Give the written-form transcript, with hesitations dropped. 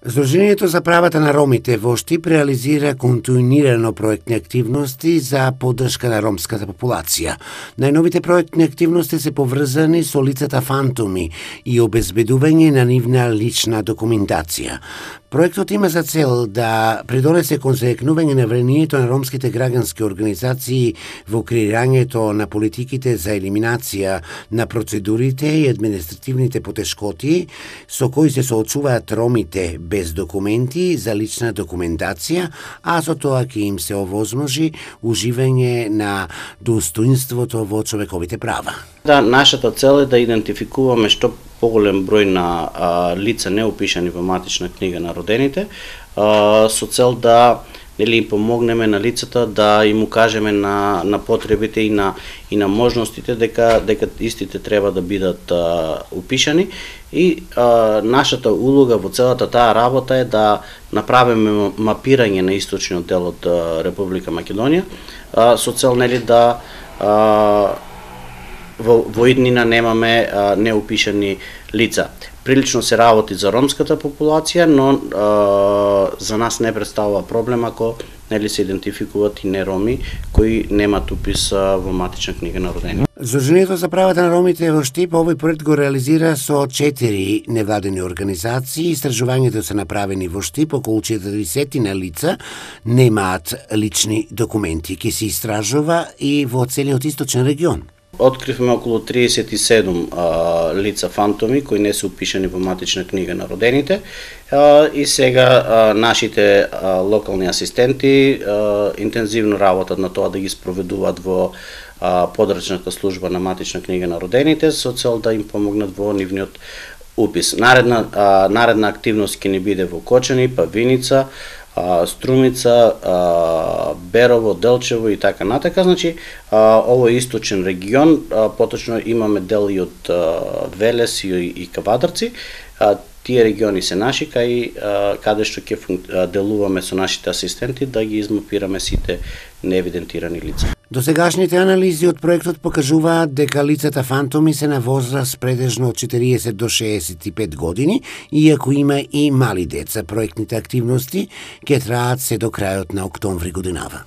Сдруженијето за правата на ромите во Штип реализира континуирано проектни активности за поддршка на ромската популација. Најновите проектни активности се поврзани со лицата фантоми и обезбедување на нивна лична документација. Проектот има за цел да придонесе кон заекнување на влијанието на ромските граѓански организации во креирањето на политиките за елиминација на процедурите и административните потешкоти со кои се соочуваат ромите без документи за лична документација, а со тоа ќе им се овозможи уживање на достоинството во човековите права. Да, нашата цел е да идентификуваме што поголем број на лица неупишани во матична книга на родените, со цел да им помогнеме на лицата, да им укажеме на потребите и на можностите дека истите треба да бидат упишани. И нашата улога во целата таа работа е да направиме мапирање на источниот дел од Република Македонија, со цел да во иднина немаме неупишани лица. Прилично се работи за ромската популација, но за нас не представува проблем ако се идентификуваат и нероми кои немаат упис во матична книга на родени. Сдруженијето за правата на ромите во Штип овој проект го реализира со 4 невладени организации. Истражувањето се направени во Штип, околу 40 на лица немаат лични документи. Ке се истражува и во целиот источен регион. Откривме околу 37 лица фантоми кои не се упишани во матична книга на родените и сега нашите локални асистенти интензивно работат на тоа да ги спроведуваат во подрачната служба на матична книга на родените со цел да им помогнат во нивниот упис. Наредна активност ќе ни биде во Кочани, Павиница, Струмица, Берово, Делчево и така натака. Значи, ово е источен регион, поточно имаме дел и од Велес и Кавадарци. Тие региони се наши, каде што ќе делуваме со нашите асистенти да ги измапираме сите неевидентирани лица. Досегашните анализи од проектот покажуваат дека лицата фантоми се на возраст претежно од 40 до 65 години, иако има и мали деца. Проектните активности ќе траат се до крајот на октомври годинава.